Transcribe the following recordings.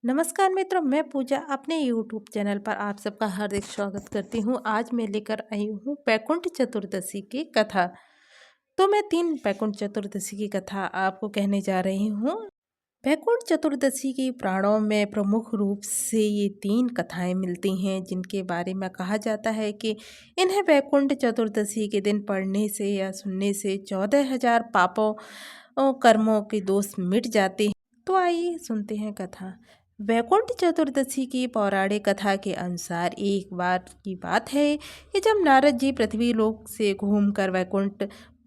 नमस्कार मित्रों, मैं पूजा अपने YouTube चैनल पर आप सबका हार्दिक स्वागत करती हूँ। आज मैं लेकर आई हूँ वैकुंठ चतुर्दशी की कथा। तो मैं 3 वैकुंठ चतुर्दशी की कथा आपको कहने जा रही हूँ। वैकुंठ चतुर्दशी की पुराणों में प्रमुख रूप से ये 3 कथाएं मिलती हैं, जिनके बारे में कहा जाता है कि इन्हें वैकुंठ चतुर्दशी के दिन पढ़ने से या सुनने से 14,000 पापों और कर्मों के दोष मिट जाते हैं। तो आइए सुनते हैं कथा। वैकुंठ चतुर्दशी की पौराणिक कथा के अनुसार एक बार की बात है कि जब नारद जी पृथ्वी लोक से घूमकर वैकुंठ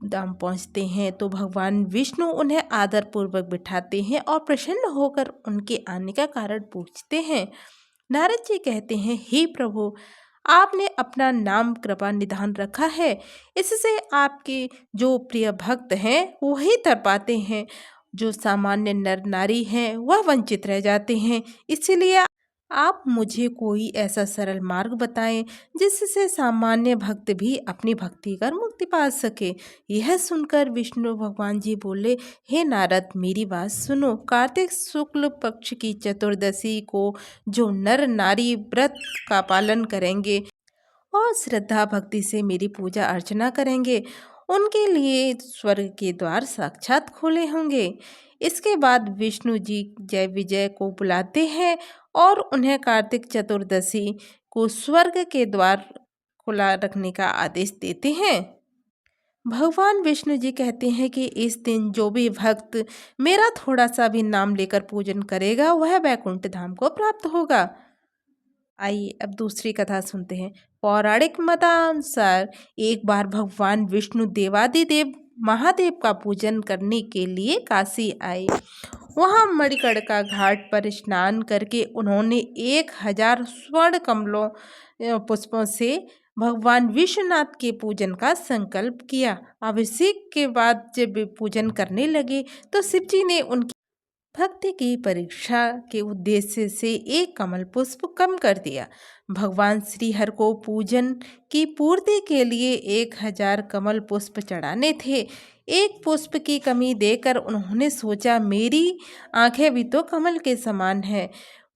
धाम पहुंचते हैं तो भगवान विष्णु उन्हें आदर पूर्वक बिठाते हैं और प्रसन्न होकर उनके आने का कारण पूछते हैं। नारद जी कहते हैं, हे प्रभु, आपने अपना नाम कृपा निधान रखा है, इससे आपके जो प्रिय भक्त हैं वही तर पाते हैं, जो सामान्य नर नारी हैं वह वंचित रह जाते हैं। इसलिए आप मुझे कोई ऐसा सरल मार्ग बताएं जिससे सामान्य भक्त भी अपनी भक्ति कर मुक्ति पा सके। यह सुनकर विष्णु भगवान जी बोले, हे नारद, मेरी बात सुनो। कार्तिक शुक्ल पक्ष की चतुर्दशी को जो नर नारी व्रत का पालन करेंगे और श्रद्धा भक्ति से मेरी पूजा अर्चना करेंगे, उनके लिए स्वर्ग के द्वार साक्षात खुले होंगे। इसके बाद विष्णु जी जय विजय को बुलाते हैं और उन्हें कार्तिक चतुर्दशी को स्वर्ग के द्वार खुला रखने का आदेश देते हैं। भगवान विष्णु जी कहते हैं कि इस दिन जो भी भक्त मेरा थोड़ा सा भी नाम लेकर पूजन करेगा वह वैकुंठ धाम को प्राप्त होगा। आइए अब दूसरी कथा सुनते हैं। पौराणिक मतानुसार एक बार भगवान विष्णु देवादिदेव महादेव का पूजन करने के लिए काशी आए। वहां मणिकर्णिका घाट पर स्नान करके उन्होंने 1,000 स्वर्ण कमलों पुष्पों से भगवान विश्वनाथ के पूजन का संकल्प किया। अभिषेक के बाद जब वे पूजन करने लगे तो शिव जी ने उनकी भक्ति की परीक्षा के उद्देश्य से एक कमल पुष्प कम कर दिया। भगवान श्रीहरि को पूजन की पूर्ति के लिए 1,000 कमल पुष्प चढ़ाने थे। एक पुष्प की कमी देकर उन्होंने सोचा, मेरी आंखें भी तो कमल के समान है,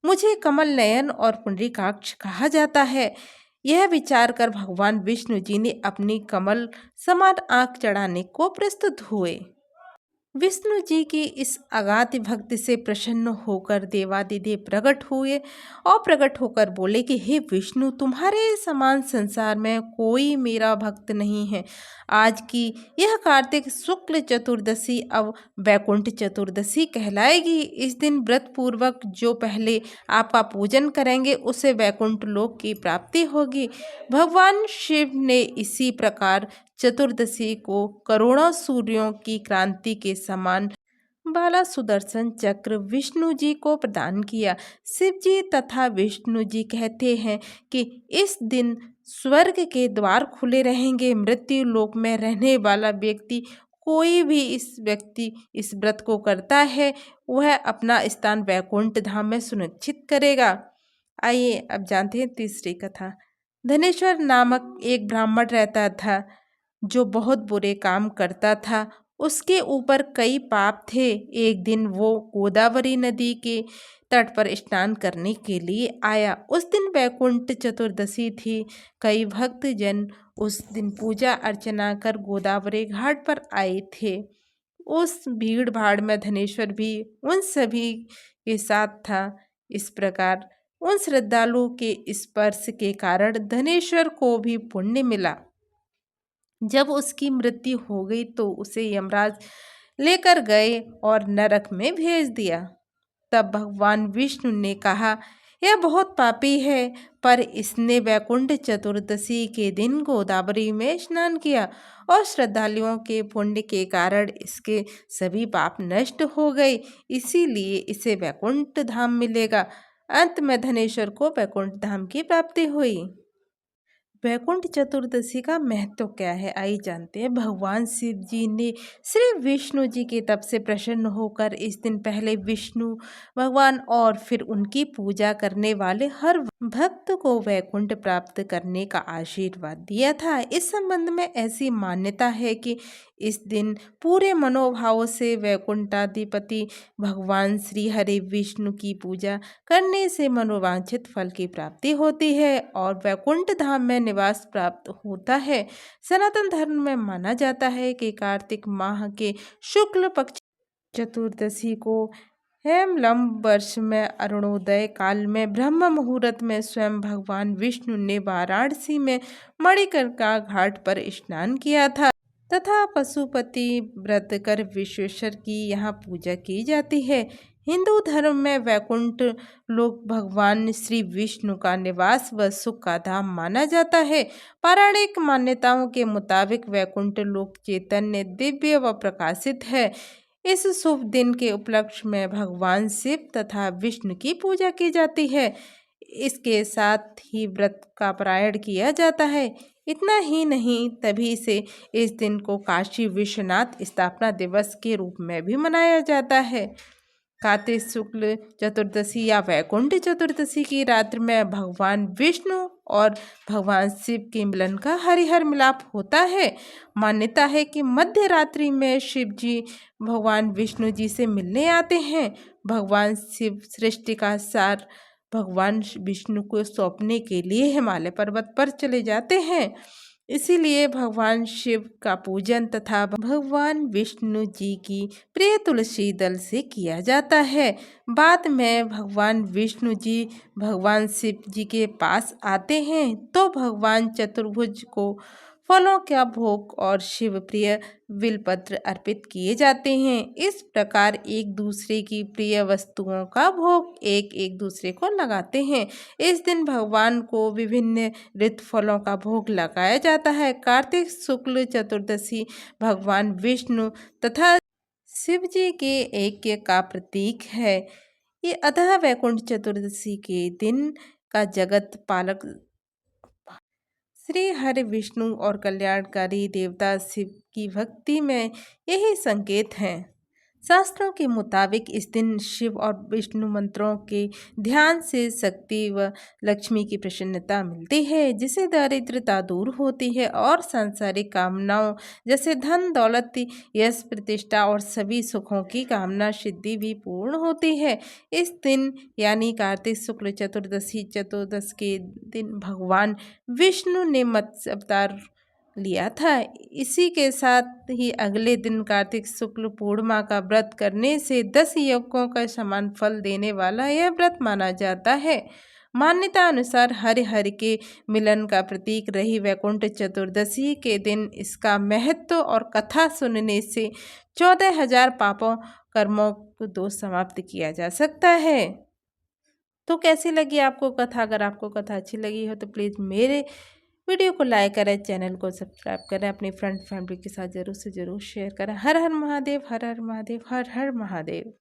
मुझे कमल नयन और पुंडरीकाक्ष कहा जाता है। यह विचार कर भगवान विष्णु जी ने अपनी कमल समान आंख चढ़ाने को प्रस्तुत हुए। विष्णु जी की इस अगाध भक्ति से प्रसन्न होकर देवादिदेव प्रकट हुए और प्रकट होकर बोले कि हे विष्णु, तुम्हारे समान संसार में कोई मेरा भक्त नहीं है। आज की यह कार्तिक शुक्ल चतुर्दशी अब वैकुंठ चतुर्दशी कहलाएगी। इस दिन व्रत पूर्वक जो पहले आपका पूजन करेंगे उसे वैकुंठ लोक की प्राप्ति होगी। भगवान शिव ने इसी प्रकार चतुर्दशी को करोड़ों सूर्यों की क्रांति के समान बाला सुदर्शन चक्र विष्णु जी को प्रदान किया। शिव जी तथा विष्णु जी कहते हैं कि इस दिन स्वर्ग के द्वार खुले रहेंगे। मृत्यु लोक में रहने वाला व्यक्ति, कोई भी इस व्रत को करता है, वह अपना स्थान वैकुंठ धाम में सुनिश्चित करेगा। आइए अब जानते हैं तीसरी कथा। धनेश्वर नामक एक ब्राह्मण रहता था जो बहुत बुरे काम करता था। उसके ऊपर कई पाप थे। एक दिन वो गोदावरी नदी के तट पर स्नान करने के लिए आया। उस दिन वैकुंठ चतुर्दशी थी। कई भक्त जन उस दिन पूजा अर्चना कर गोदावरी घाट पर आए थे। उस भीड़ भाड़ में धनेश्वर भी उन सभी के साथ था। इस प्रकार उन श्रद्धालुओं के स्पर्श के कारण धनेश्वर को भी पुण्य मिला। जब उसकी मृत्यु हो गई तो उसे यमराज लेकर गए और नरक में भेज दिया। तब भगवान विष्णु ने कहा, यह बहुत पापी है, पर इसने वैकुंठ चतुर्दशी के दिन गोदावरी में स्नान किया और श्रद्धालुओं के पुण्य के कारण इसके सभी पाप नष्ट हो गए, इसीलिए इसे वैकुंठ धाम मिलेगा। अंत में धनेश्वर को वैकुंठ धाम की प्राप्ति हुई। वैकुंठ चतुर्दशी का महत्व क्या है, आइए जानते हैं। भगवान शिव जी ने श्री विष्णु जी के तप से प्रसन्न होकर इस दिन पहले विष्णु भगवान और फिर उनकी पूजा करने वाले हर भक्त को वैकुंठ प्राप्त करने का आशीर्वाद दिया था। इस संबंध में ऐसी मान्यता है कि इस दिन पूरे मनोभाव से वैकुंठाधिपति भगवान श्री हरि विष्णु की पूजा करने से मनोवांछित फल की प्राप्ति होती है और वैकुंठ धाम में निवास प्राप्त होता है। सनातन धर्म में माना जाता है कि कार्तिक माह के शुक्ल पक्ष चतुर्दशी को हेमलम वर्ष में अरुणोदय काल में ब्रह्म मुहूर्त में स्वयं भगवान विष्णु ने वाराणसी में मणिकर्णिका घाट पर स्नान किया था तथा पशुपति व्रत कर विश्वेश्वर की यहाँ पूजा की जाती है। हिंदू धर्म में वैकुंठ लोक भगवान श्री विष्णु का निवास व सुख का धाम माना जाता है। पौराणिक मान्यताओं के मुताबिक वैकुंठ लोक चैतन्य दिव्य व प्रकाशित है। इस शुभ दिन के उपलक्ष्य में भगवान शिव तथा विष्णु की पूजा की जाती है। इसके साथ ही व्रत का पारायण किया जाता है। इतना ही नहीं, तभी से इस दिन को काशी विश्वनाथ स्थापना दिवस के रूप में भी मनाया जाता है। कार्तिक शुक्ल चतुर्दशी या वैकुंठ चतुर्दशी की रात्रि में भगवान विष्णु और भगवान शिव के मिलन का हरिहर मिलाप होता है। मान्यता है कि मध्य रात्रि में शिव जी भगवान विष्णु जी से मिलने आते हैं। भगवान शिव सृष्टि का सार भगवान विष्णु को सौंपने के लिए हिमालय पर्वत पर चले जाते हैं। इसीलिए भगवान शिव का पूजन तथा भगवान विष्णु जी की प्रिय तुलसी दल से किया जाता है। बाद में भगवान विष्णु जी भगवान शिव जी के पास आते हैं तो भगवान चतुर्भुज को फलों का भोग और शिव प्रिय बिलपत्र अर्पित किए जाते हैं। इस प्रकार एक दूसरे की प्रिय वस्तुओं का भोग एक दूसरे को लगाते हैं। इस दिन भगवान को विभिन्न ऋतु फलों का भोग लगाया जाता है। कार्तिक शुक्ल चतुर्दशी भगवान विष्णु तथा शिव जी के ऐक्य का प्रतीक है। ये अतः वैकुंठ चतुर्दशी के दिन का जगत पालक श्री हरि विष्णु और कल्याणकारी देवता शिव की भक्ति में यही संकेत हैं। शास्त्रों के मुताबिक इस दिन शिव और विष्णु मंत्रों के ध्यान से शक्ति व लक्ष्मी की प्रसन्नता मिलती है, जिससे दारिद्र्यता दूर होती है और सांसारिक कामनाओं जैसे धन दौलत यश प्रतिष्ठा और सभी सुखों की कामना सिद्धि भी पूर्ण होती है। इस दिन यानी कार्तिक शुक्ल चतुर्दश के दिन भगवान विष्णु ने मत्स्य अवतार लिया था। इसी के साथ ही अगले दिन कार्तिक शुक्ल पूर्णिमा का व्रत करने से 10 यज्ञों का समान फल देने वाला यह व्रत माना जाता है। मान्यता अनुसार हरि हरि के मिलन का प्रतीक रही वैकुंठ चतुर्दशी के दिन इसका महत्व और कथा सुनने से 14,000 पापों कर्मों को दोष समाप्त किया जा सकता है। तो कैसी लगी आपको कथा? अगर आपको कथा अच्छी लगी हो तो प्लीज़ मेरे वीडियो को लाइक करें, चैनल को सब्सक्राइब करें, अपनी फ्रेंड फैमिली के साथ ज़रूर से ज़रूर शेयर करें। हर हर महादेव, हर हर महादेव, हर हर महादेव।